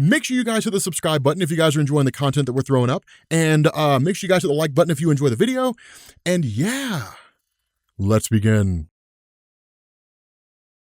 Make sure you guys hit the subscribe button if you guys are enjoying the content that we're throwing up. And make sure you guys hit the like button if you enjoy the video. And yeah, let's begin.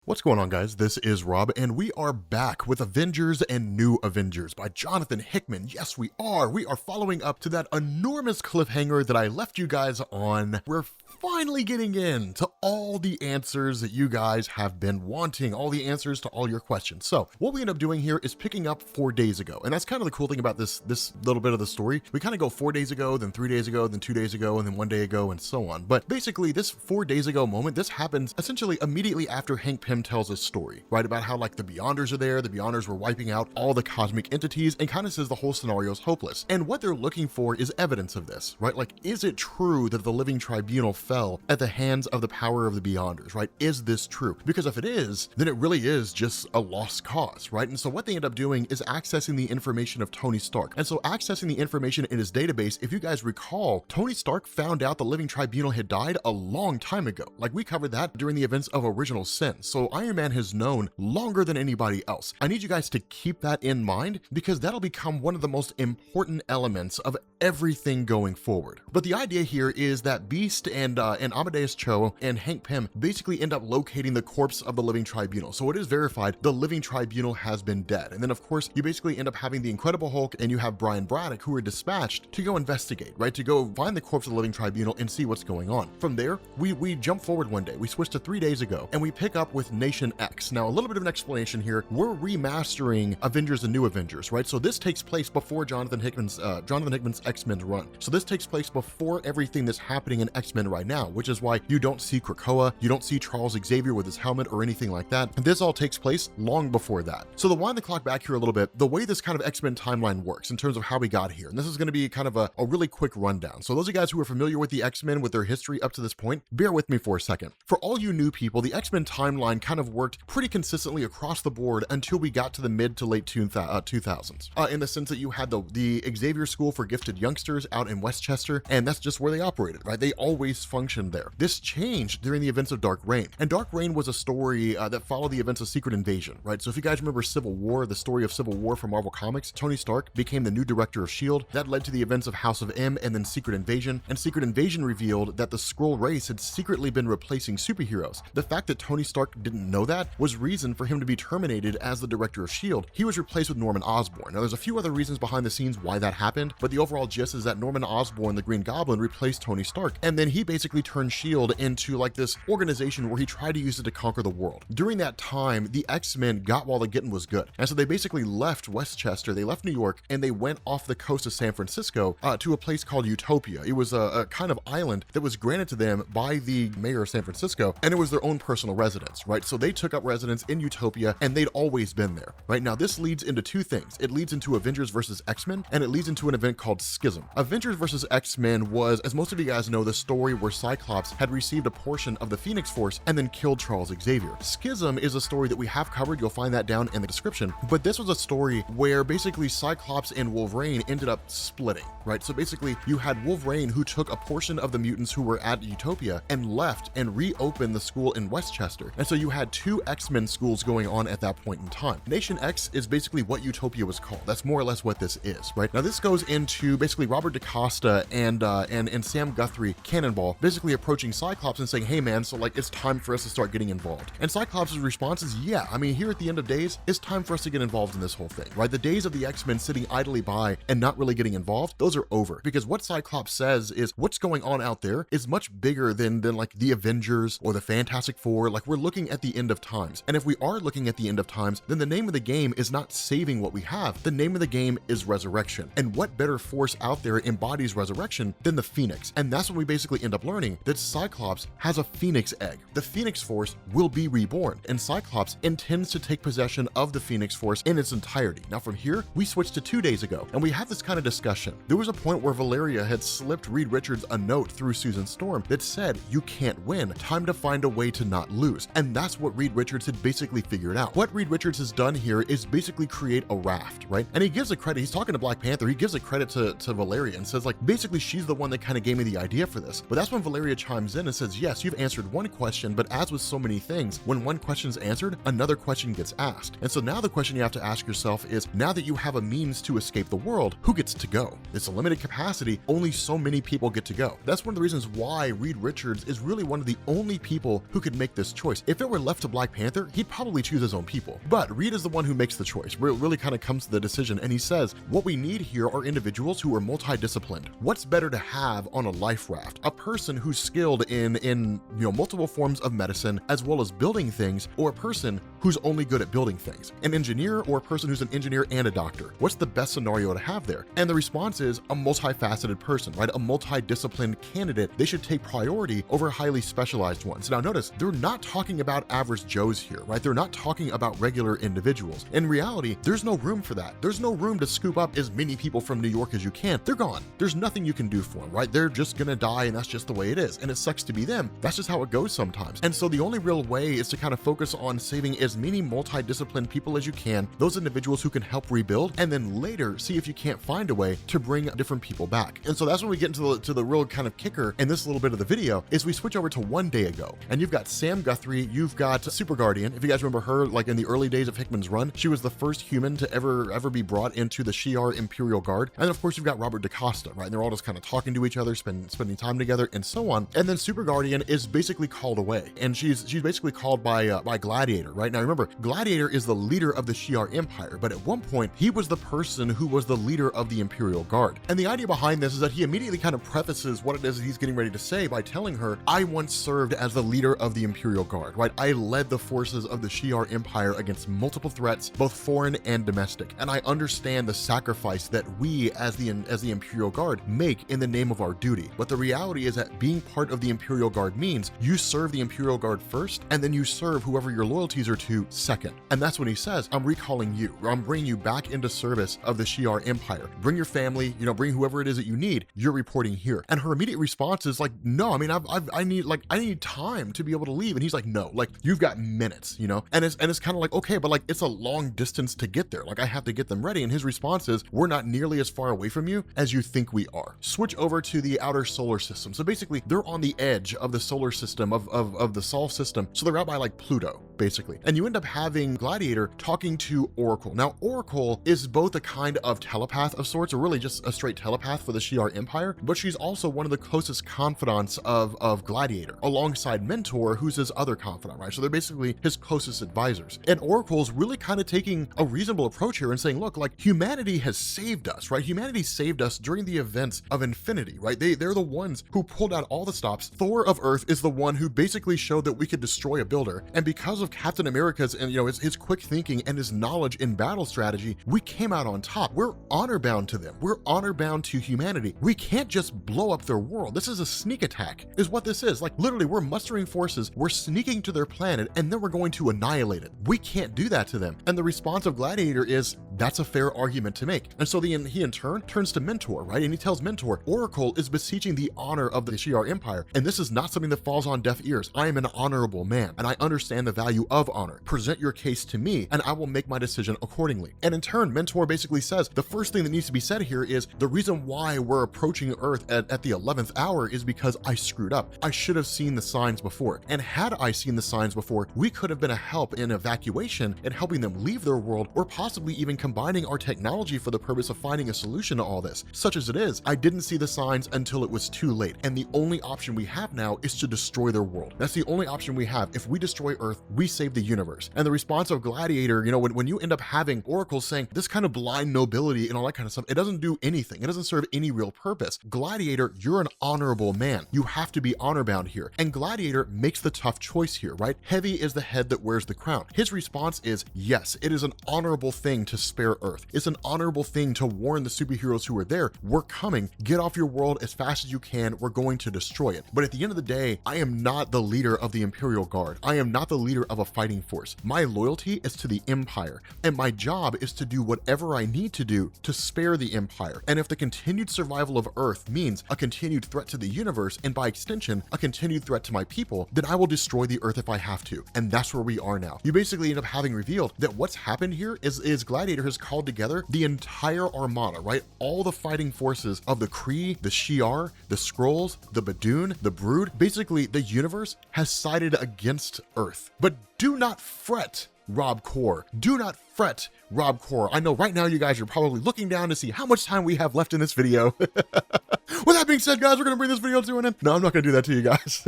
What's going on, guys? This is Rob, and we are back with Avengers and New Avengers by Jonathan Hickman. Yes, we are. We are following up to that enormous cliffhanger that I left you guys on. We're finally getting into all the answers that you guys have been wanting, all the answers to all your questions. So what we end up doing here is picking up 4 days ago. And that's kind of the cool thing about this little bit of the story. We kind of go 4 days ago, then 3 days ago, then 2 days ago, and then 1 day ago, and so on. But basically this 4 days ago moment, this happens essentially immediately after Hank Pym tells a story, right? About how like the Beyonders are there, the Beyonders were wiping out all the cosmic entities, and kind of says the whole scenario is hopeless. And what they're looking for is evidence of this, right? Like, is it true that the living tribunal fell at the hands of the power of the Beyonders, right? Is this true? Because if it is, then it really is just a lost cause, right? And so what they end up doing is accessing the information of Tony Stark. And so accessing the information in his database, if you guys recall, Tony Stark found out the living tribunal had died a long time ago. Like, we covered that during the events of Original Sin. So Iron Man has known longer than anybody else. I need you guys to keep that in mind because that'll become one of the most important elements of everything going forward. But the idea here is that Beast and Amadeus Cho and Hank Pym basically end up locating the corpse of the living tribunal. So it is verified the living tribunal has been dead. And then of course you basically end up having the Incredible Hulk and you have Brian Braddock, who are dispatched to go investigate, right? To go find the corpse of the living tribunal and see what's going on. From there, we jump forward 1 day. We switch to 3 days ago and we pick up with Nation X. Now, a little bit of an explanation here. We're remastering Avengers and New Avengers, right? So this takes place before Jonathan Hickman's X-Men run. So this takes place before everything that's happening in X-Men right now, which is why you don't see Krakoa, you don't see Charles Xavier with his helmet or anything like that. This all takes place long before that. So to wind the clock back here a little bit, the way this kind of X-Men timeline works in terms of how we got here, and this is going to be kind of a really quick rundown. So those of you guys who are familiar with the X-Men, with their history up to this point, bear with me for a second. For all you new people, the X-Men timeline kind of worked pretty consistently across the board until we got to the mid to late 2000s, in the sense that you had the Xavier School for Gifted Youngsters out in Westchester, and that's just where they operated, right? They always functioned there. This changed during the events of Dark Reign, and Dark Reign was a story that followed the events of Secret Invasion, right? So if you guys remember Civil War, the story of Civil War from Marvel Comics, Tony Stark became the new director of S.H.I.E.L.D. That led to the events of House of M and then Secret Invasion, and Secret Invasion revealed that the Skrull race had secretly been replacing superheroes. The fact that Tony Stark didn't know that was reason for him to be terminated as the director of S.H.I.E.L.D. He was replaced with Norman Osborn. Now, there's a few other reasons behind the scenes why that happened, but the overall gist is that Norman Osborn, the Green Goblin, replaced Tony Stark, and then he basically turned S.H.I.E.L.D. into like this organization where he tried to use it to conquer the world. During that time, the X-Men got while the getting was good, and so they basically left Westchester, they left New York, and they went off the coast of San Francisco to a place called Utopia. It was a kind of island that was granted to them by the mayor of San Francisco, and it was their own personal residence, right? So they took up residence in Utopia, and they'd always been there, right? Now, this leads into two things. It leads into Avengers versus X-Men, and it leads into an event called Schism. Avengers versus X-Men was, as most of you guys know, the story where Cyclops had received a portion of the Phoenix Force and then killed Charles Xavier. Schism is a story that we have covered. You'll find that down in the description. But this was a story where basically Cyclops and Wolverine ended up splitting, right? So basically you had Wolverine, who took a portion of the mutants who were at Utopia and left and reopened the school in Westchester. And so you had two X-Men schools going on at that point in time. Nation X is basically what Utopia was called. That's more or less what this is, right? Now this goes into basically Robert DaCosta and Sam Guthrie, Cannonball, basically approaching Cyclops and saying, hey man, so like it's time for us to start getting involved. And Cyclops' response is, yeah, I mean, here at the end of days, it's time for us to get involved in this whole thing, right? The days of the X-Men sitting idly by and not really getting involved, those are over. Because what Cyclops says is what's going on out there is much bigger than like the Avengers or the Fantastic Four. Like, we're looking at the end of times. And if we are looking at the end of times, then the name of the game is not saving what we have. The name of the game is resurrection. And what better force out there embodies resurrection than the Phoenix? And that's when we basically end up learning that Cyclops has a Phoenix egg. The Phoenix Force will be reborn, and Cyclops intends to take possession of the Phoenix Force in its entirety. Now from here, we switch to 2 days ago, and we have this kind of discussion. There was a point where Valeria had slipped Reed Richards a note through Susan Storm that said, "You can't win, time to find a way to not lose." And that's what Reed Richards had basically figured out. What Reed Richards has done here is basically create a raft, right? And he gives a credit, he's talking to Black Panther, he gives a credit to Valeria and says, like, basically she's the one that kind of gave me the idea for this. But that's when Valeria chimes in and says, yes, you've answered one question, but as with so many things, when one question is answered, another question gets asked. And so now the question you have to ask yourself is, now that you have a means to escape the world, who gets to go? It's a limited capacity, only so many people get to go. That's one of the reasons why Reed Richards is really one of the only people who could make this choice. If it were left to Black Panther, he'd probably choose his own people. But Reed is the one who makes the choice, where it really kind of comes to the decision, and he says, what we need here are individuals who are multidisciplined. What's better to have on a life raft? A person who's skilled in multiple forms of medicine, as well as building things, or a person who's only good at building things? An engineer, or a person who's an engineer and a doctor? What's the best scenario to have there? And the response is a multifaceted person, right? A multidisciplined candidate. They should take priority over highly specialized ones. Now notice, they're not talking about average Joes here, right? They're not talking about regular individuals. In reality, there's no room for that. There's no room to scoop up as many people from New York as you can. They're gone. There's nothing you can do for them, right? They're just gonna die, and that's just the way it is. And it sucks to be them. That's just how it goes sometimes. And so the only real way is to kind of focus on saving as many multidisciplined people as you can, those individuals who can help rebuild, and then later see if you can't find a way to bring different people back. And so that's when we get into the real kind of kicker in this little bit of the video, is we switch over to one day ago, and you've got Sam Guthrie, you've got Super Guardian. If you guys remember her, like in the early days of Hickman's run, she was the first human to ever be brought into the Shi'ar Imperial Guard. And then of course you've got Robert DaCosta, right? And they're all just kind of talking to each other, spending time together, and so on. And then Super Guardian is basically called away, and she's basically called by Gladiator, right? Now remember, Gladiator is the leader of the Shi'ar Empire, but at one point he was the person who was the leader of the Imperial Guard. And the idea behind this is that he immediately kind of prefaces what it is that he's getting ready to say by telling her, I once served as the leader of the Imperial Guard, right? I led the forces of the Shi'ar Empire against multiple threats, both foreign and domestic. And I understand the sacrifice that we as the Imperial Guard make in the name of our duty. But the reality is that being part of the Imperial Guard means you serve the Imperial Guard first, and then you serve whoever your loyalties are to second. And that's when he says, I'm recalling you, or I'm bringing you back into service of the Shi'ar Empire. Bring your family, bring whoever it is that you need, you're reporting here. And her immediate response is like, no, I mean, I need time to be able to leave. And he's like, no, like you've got minutes, and it's kind of like, okay, but like it's a long distance to get there. Like I have to get them ready. And his response is, we're not nearly as far away from you as you think we are. Switch over to the outer solar system. So basically they're on the edge of the solar system of the Sol system. So they're out by like Pluto, basically. And you end up having Gladiator talking to Oracle. Now Oracle is both a kind of telepath of sorts, or really just a straight telepath for the Shi'ar Empire, but she's also one of the closest confidants of Gladiator, alongside Mentor, who's his other confidant, right? So they're basically his closest advisors. And Oracle's really kind of taking a reasonable approach here and saying, look, like humanity has saved us, right? Humanity saved us during the events of Infinity, right? They're the ones who pulled out all the stops. Thor of Earth is the one who basically showed that we could destroy a builder. And because of Captain America's and his quick thinking and his knowledge in battle strategy, we came out on top. We're honor bound to them. We're honor bound to humanity. We can't just blow up their world. This is a sneak attack, is what this is. Like literally, we're mustering forces, we're sneaking to their planet, and then we're going to annihilate it. We can't do that to them. And the response of Gladiator is, that's a fair argument to make. And so he in turn turns to Mentor, right? And he tells Mentor, Oracle is beseeching the honor of the Shi'ar Empire, and this is not something that falls on deaf ears. I am an honorable man, and I understand the value of honor. Present your case to me, and I will make my decision accordingly. And in turn, Mentor basically says, the first thing that needs to be said here is, the reason why we're approaching Earth at the 11th hour is because I screwed up. I should have seen the signs before. And had I seen the signs before, we could have been a help in evacuation and helping them leave their world, or possibly even combining our technology for the purpose of finding a solution to all this. Such as it is, I didn't see the signs until it was too late. And the only option we have now is to destroy their world. That's the only option we have. If we destroy Earth, we save the universe. And the response of Gladiator, when you end up having Oracle saying this kind of blind nobility and all that kind of stuff, it doesn't do anything. It doesn't serve any real purpose. Gladiator, you're an honorable man. You have to be honor bound here. And Gladiator makes the tough choice here, right? Heavy is the head that wears the crown. His response is, yes, it is an honorable thing to spare Earth. It's an honorable thing to warn the superheroes who are there, we're coming, get off your world as fast as you can, we're going to destroy it. But at the end of the day, I am not the leader of the Imperial Guard. I am not the leader of a fighting force. My loyalty is to the Empire, and my job is to do whatever I need to do to spare the Empire. And if the continued survival of Earth means a continued threat to the universe, and by extension, a continued threat to my people, then I will destroy the Earth if I have to. And that's where we are now. You basically end up having revealed that what's happened here is Gladiator has called together the entire armada, right? All the fighting forces of the Kree, the Shi'ar, the Skrulls, the Badoon, the Brood. Basically, the universe has sided against Earth. But do not fret, Rob Core. Do not fret, Rob Core. I know right now you guys are probably looking down to see how much time we have left in this video. With that being said, guys, we're going to bring this video to an end. No, I'm not going to do that to you guys.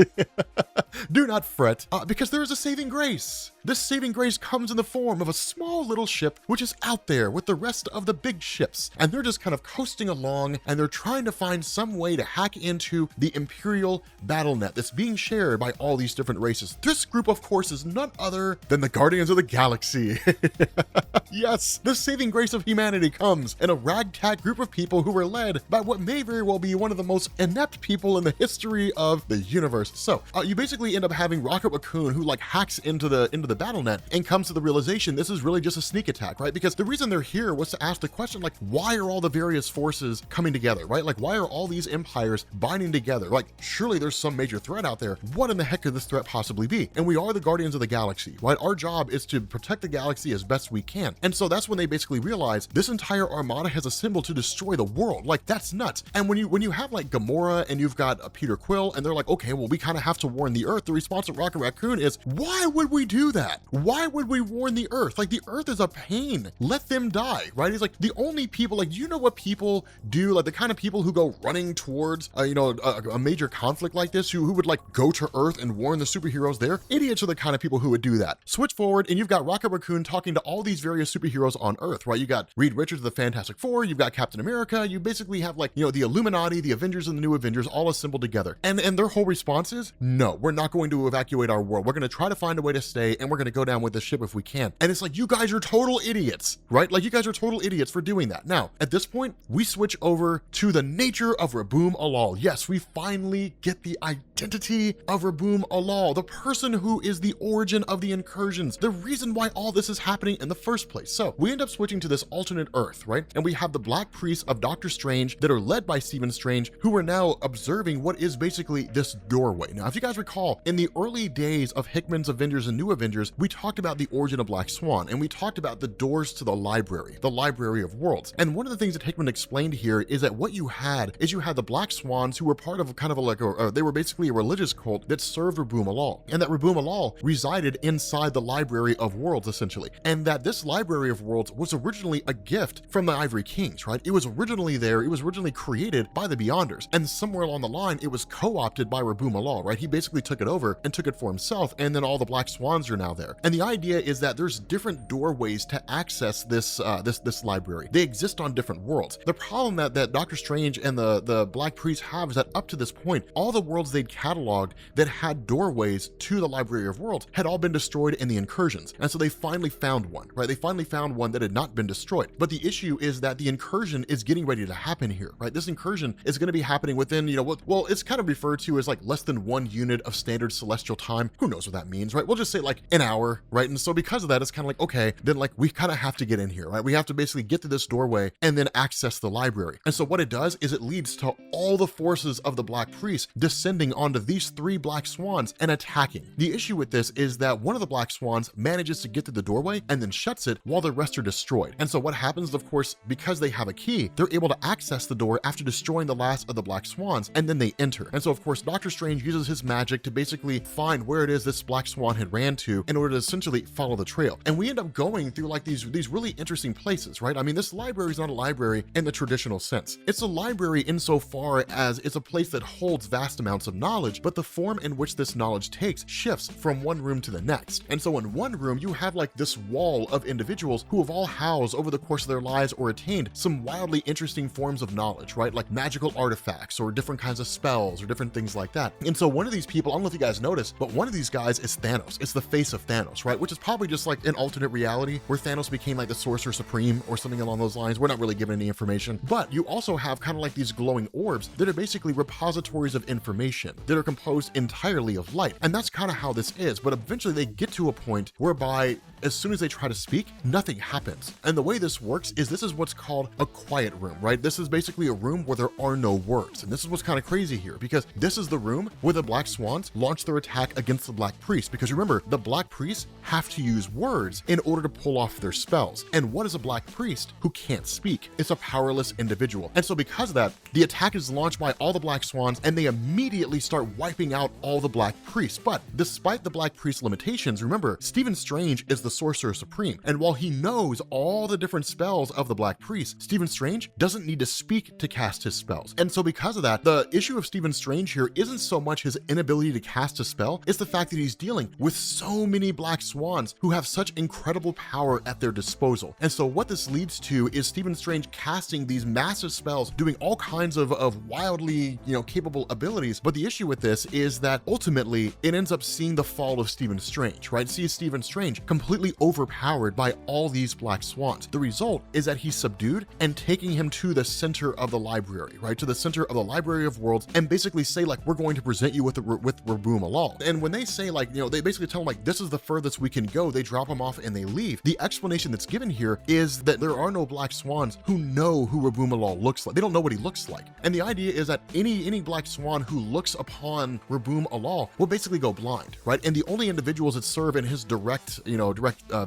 Do not fret, because there is a saving grace. This saving grace comes in the form of a small little ship which is out there with the rest of the big ships, and they're just kind of coasting along, and they're trying to find some way to hack into the Imperial battle net that's being shared by all these different races. This group, of course, is none other than the Guardians of the Galaxy. Yes, the saving grace of humanity comes in a ragtag group of people who were led by what may very well be one of the most inept people in the history of the universe. So you basically end up having Rocket Raccoon, who like hacks into the battle net and comes to the realization this is really just a sneak attack, right? Because the reason they're here was to ask the question, like, why are all the various forces coming together, right? Like, why are all these empires binding together? Like, surely there's some major threat out there. What in the heck could this threat possibly be? And we are the Guardians of the Galaxy, right? Our job is to protect the galaxy as best we can. And so that's when they basically realize this entire armada has assembled to destroy the world. Like, that's nuts. And when you have like Gamora and you've got Peter Quill, and they're like, okay, well, we kind of have to warn the Earth. The response of Rocket Raccoon is, why would we do that? Why would we warn the Earth? Like, the Earth is a pain. Let them die, right? He's like, the only people, like, do you know what people do? Like, the kind of people who go running towards, a major conflict like this, who would like go to Earth and warn the superheroes there? Idiots are the kind of people who would do that. Switch forward, and you've got Rocket Raccoon talking to all these various superheroes on Earth, right? You got Reed Richards of the Fantastic Four, you've got Captain America, you basically have like, the Illuminati, the Avengers, and the New Avengers all assembled together. And their whole response is, no, we're not going to evacuate our world. We're going to try to find a way to stay, and we're going to go down with the ship if we can. And it's like, you guys are total idiots, right? Like, you guys are total idiots for doing that. Now, at this point, we switch over to the nature of Rabum Alal. Yes, we finally get the identity of Rabum Alal, the person who is the origin of the incursions, the reason why all this is happening in the first place. So we end up switching to this alternate Earth, right? And we have the Black Priests of Doctor Strange that are led by Stephen Strange, who are now observing what is basically this doorway. Now, if you guys recall, in the early days of Hickman's Avengers and New Avengers, we talked about the origin of Black Swan, and we talked about the doors to the Library of Worlds. And one of the things that Hickman explained here is that what you had is you had the Black Swans, who were part of kind of they were basically a religious cult that served Rabum Alal, and that Rabum Alal resided inside the Library of Worlds, essentially. And that this Library of Worlds was originally a gift from the Ivory Kings, right? It was originally there, it was originally created by the Beyonders, and somewhere along the line, it was co-opted by Rabum Alal, right? He basically took it over and took it for himself, and then all the Black Swans are now there. And the idea is that there's different doorways to access this library. They exist on different worlds. The problem that Doctor Strange and the Black Priests have is that up to this point, all the worlds they'd cataloged that had doorways to the Library of Worlds had all been destroyed in the incursions. And so they finally found one, right? They finally found one that had not been destroyed. But the issue is that the incursion is getting ready to happen here, right? This incursion is going to be happening within, well, it's kind of referred to as like less than 1 unit of standard celestial time. Who knows what that means, right? We'll just say like an hour, right? And so because of that, it's kind of like, okay, then like we kind of have to get in here, right? We have to basically get to this doorway and then access the library. And so what it does is it leads to all the forces of the Black Priests descending onto these 3 Black Swans and attacking. The issue with this is that one of the Black Swans manages to get to the doorway and then shuts it while the rest are destroyed. And so what happens, of course, because they have a key, they're able to access the door after destroying the last of the Black Swans, and then they enter. And so of course, Doctor Strange uses his magic to basically find where it is this Black Swan had ran to in order to essentially follow the trail. And we end up going through like these really interesting places, right? I mean, this library is not a library in the traditional sense. It's a library insofar as it's a place that holds vast amounts of knowledge, but the form in which this knowledge takes shifts from one room to the next. And so in one room, you have like this wall of individuals who have all housed over the course of their lives or attained some wildly interesting forms of knowledge, right? Like magical artifacts or different kinds of spells or different things like that. And so one of these people, I'm don't know if you guys noticed, but one of these guys is Thanos. It's the face of Thanos, right? Which is probably just like an alternate reality where Thanos became like the Sorcerer Supreme or something along those lines. We're not really given any information, but you also have kind of like these glowing orbs that are basically repositories of information that are composed entirely of light. And that's kind of how this is. But eventually they get to a point whereby as soon as they try to speak, nothing happens. And the way this works is this is what's called a quiet room, right? This is basically a room where there are no words. And this is what's kind of crazy here, because this is the room where the Black Swans launch their attack against the Black Priest. Because remember, the Black Priests have to use words in order to pull off their spells. And what is a Black Priest who can't speak? It's a powerless individual. And so because of that, the attack is launched by all the Black Swans and they immediately start wiping out all the Black Priests. But despite the Black Priest limitations, remember, Stephen Strange is the Sorcerer Supreme. And while he knows all the different spells of the Black Priest, Stephen Strange doesn't need to speak to cast his spells. And so because of that, the issue of Stephen Strange here isn't so much his inability to cast a spell, it's the fact that he's dealing with so many Black Swans who have such incredible power at their disposal. And so what this leads to is Stephen Strange casting these massive spells, doing all kinds of wildly, capable abilities. But the issue with this is that ultimately it ends up seeing the fall of Stephen Strange, right? See Stephen Strange completely overpowered by all these Black Swans. The result is that he's subdued and taking him to the center of the library, right? To the center of the Library of Worlds, and basically say like, we're going to present you with Rabum Alal. And when they say like, they basically tell him like, this is the furthest we can go, they drop him off and they leave. The explanation that's given here is that there are no Black Swans who know who Rabum Alal looks like. They don't know what he looks like. And the idea is that any Black Swan who looks upon Rabum Alal will basically go blind, right? And the only individuals that serve in his direct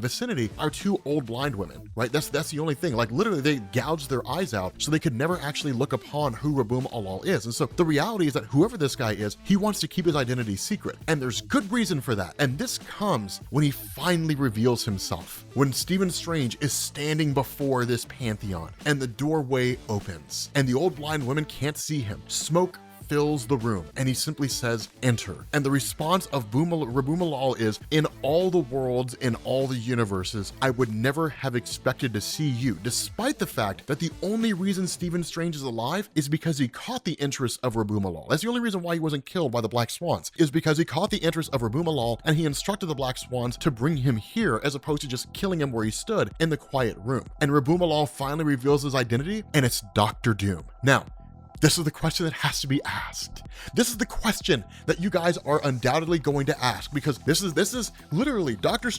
vicinity are two old blind women, right? That's the only thing. Like literally they gouged their eyes out so they could never actually look upon who Rabum Alal is. And so the reality is that whoever this guy is, he wants to keep his identity secret. And there's good reason for that. And this comes when he finally reveals himself. When Stephen Strange is standing before this pantheon and the doorway opens and the old blind women can't see him. Smoke fills the room and he simply says, enter. And the response of Rabum Alal is, in all the worlds, in all the universes, I would never have expected to see you, despite the fact that the only reason Stephen Strange is alive is because he caught the interest of Rabum Alal. That's the only reason why he wasn't killed by the Black Swans, is because he caught the interest of Rabum Alal and he instructed the Black Swans to bring him here as opposed to just killing him where he stood in the quiet room. And Rabum Alal finally reveals his identity, and it's Dr. Doom. Now, this is the question that has to be asked. This is the question that you guys are undoubtedly going to ask, because this is literally Dr.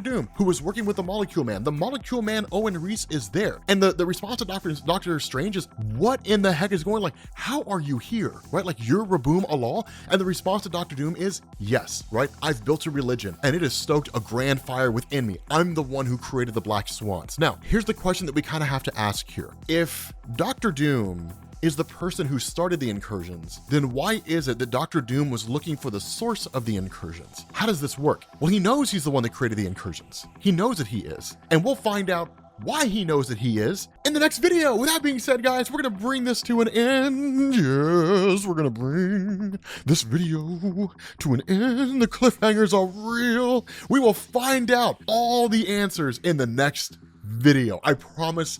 Doom, who was working with the Molecule Man. The Molecule Man, Owen Reese, is there. And the response to Dr. Strange is, what in the heck is going on? Like, how are you here, right? Like, you're Rabum Alal? And the response to Dr. Doom is, yes, right? I've built a religion and it has stoked a grand fire within me. I'm the one who created the Black Swans. Now, here's the question that we kind of have to ask here. If Dr. Doom is the person who started the incursions, then why is it that Dr. Doom was looking for the source of the incursions? How does this work? Well, he knows he's the one that created the incursions. He knows that he is. And we'll find out why he knows that he is in the next video. With that being said, guys, we're gonna bring this to an end. Yes, we're gonna bring this video to an end. The cliffhangers are real. We will find out all the answers in the next video. I promise.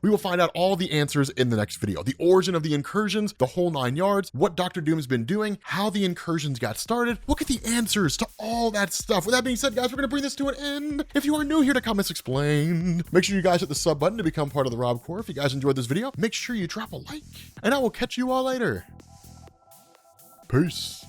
We will find out all the answers in the next video. The origin of the incursions, the whole 9 yards, what Dr. Doom's been doing, how the incursions got started. We'll get the answers to all that stuff. With that being said, guys, we're gonna bring this to an end. If you are new here to Comments Explained, make sure you guys hit the sub button to become part of the Rob Corps. If you guys enjoyed this video, make sure you drop a like, and I will catch you all later. Peace.